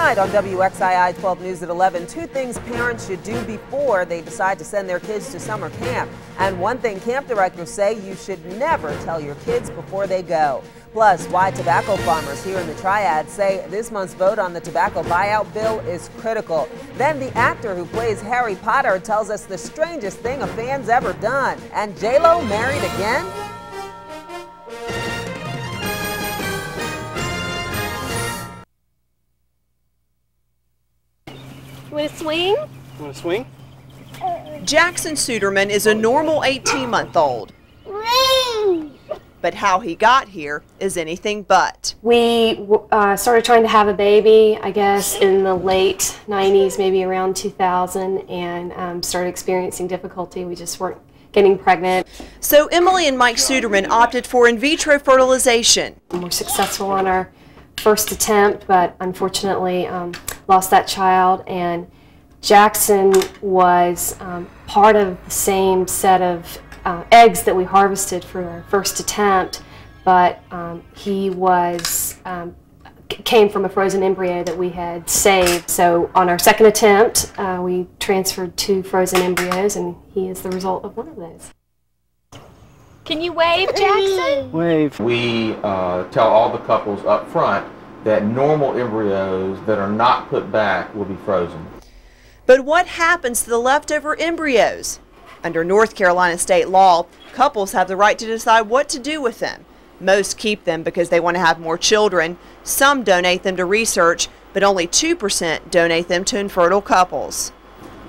Tonight on WXII 12 News at 11, 2 things parents should do before they decide to send their kids to summer camp. And one thing camp directors say you should never tell your kids before they go. Plus, why tobacco farmers here in the Triad say this month's vote on the tobacco buyout bill is critical. Then the actor who plays Harry Potter tells us the strangest thing a fan's ever done. And J-Lo married again? You want to swing? You want to swing? Jackson Suderman is a normal 18-month-old. But how he got here is anything but. We started trying to have a baby, I guess, in the late 90s, maybe around 2000, and started experiencing difficulty. We just weren't getting pregnant. So Emily and Mike Suderman opted for in vitro fertilization. We were successful on our first attempt, but unfortunately lost that child. And Jackson was part of the same set of eggs that we harvested for our first attempt, but he was came from a frozen embryo that we had saved. So on our second attempt, we transferred 2 frozen embryos, and he is the result of one of those. Can you wave, Jackson? Wave. We tell all the couples up front that normal embryos that are not put back will be frozen. But what happens to the leftover embryos? Under North Carolina state law, couples have the right to decide what to do with them. Most keep them because they want to have more children. Some donate them to research, but only 2% donate them to infertile couples.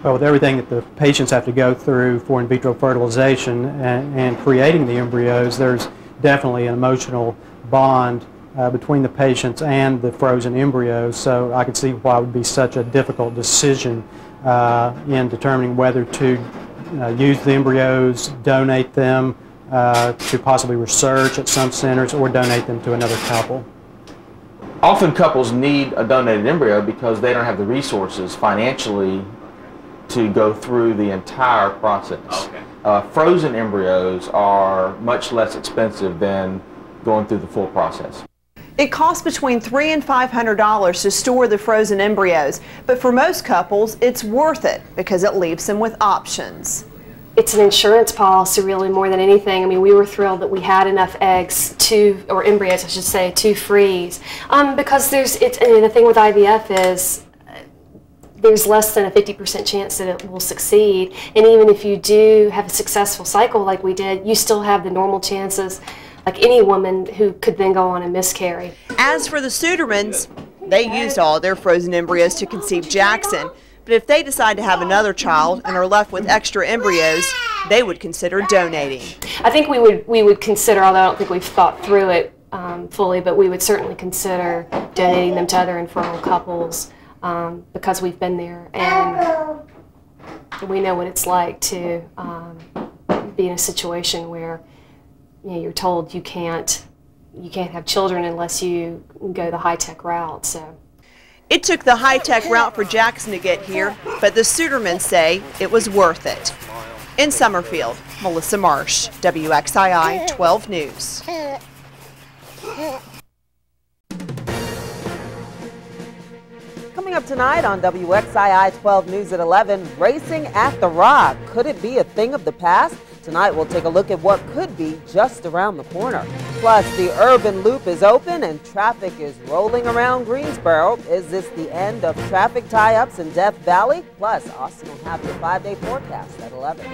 Well, with everything that the patients have to go through for in vitro fertilization and creating the embryos, there's definitely an emotional bond between the patients and the frozen embryos. So I could see why it would be such a difficult decision in determining whether to use the embryos, donate them to possibly research at some centers, or donate them to another couple. Often couples need a donated embryo because they don't have the resources financially to go through the entire process. Okay. Frozen embryos are much less expensive than going through the full process. It costs between $300 and $500 to store the frozen embryos, but for most couples, it's worth it because it leaves them with options. It's an insurance policy, really, more than anything. I mean, we were thrilled that we had enough eggs or embryos, I should say, to freeze. Because the thing with IVF is there's less than a 50% chance that it will succeed. And even if you do have a successful cycle like we did, you still have the normal chances, like any woman who could then go on and miscarry. As for the Sudermans, they used all their frozen embryos to conceive Jackson, but if they decide to have another child and are left with extra embryos, they would consider donating. I think we would consider, although I don't think we've thought through it fully, but we would certainly consider donating them to other infertile couples because we've been there and we know what it's like to be in a situation where you're told you can't have children unless you go the high-tech route. So it took the high-tech route for Jackson to get here, but the Sudermans say it was worth it. In Summerfield, Melissa Marsh, WXII 12 News. Coming up tonight on WXII 12 News at 11, racing at the Rock. Could it be a thing of the past? Tonight we'll take a look at what could be just around the corner. Plus, the urban loop is open and traffic is rolling around Greensboro. Is this the end of traffic tie-ups in Death Valley? Plus, Austin will have your 5-day forecast at 11.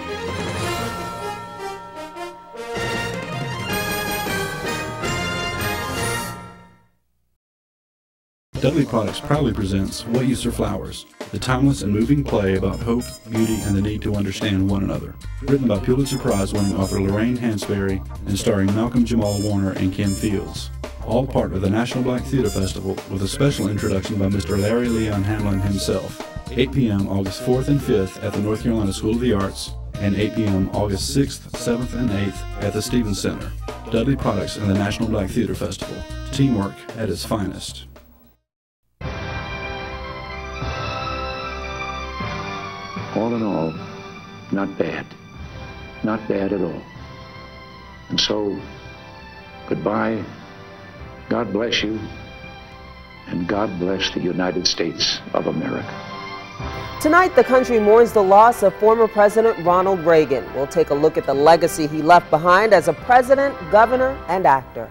Dudley Products proudly presents What Use Are Flowers, the timeless and moving play about hope, beauty, and the need to understand one another. Written by Pulitzer Prize-winning author Lorraine Hansberry and starring Malcolm Jamal Warner and Kim Fields. All part of the National Black Theater Festival with a special introduction by Mr. Larry Leon Hanlon himself. 8 p.m. August 4th and 5th at the North Carolina School of the Arts, and 8 p.m. August 6th, 7th, and 8th at the Stevens Center. Dudley Products and the National Black Theater Festival. Teamwork at its finest. All in all, not bad. Not bad at all. And so, goodbye, God bless you, And God bless the United States of America. Tonight, the country mourns the loss of former President Ronald Reagan. We'll take a look at the legacy he left behind as a president, governor, and actor.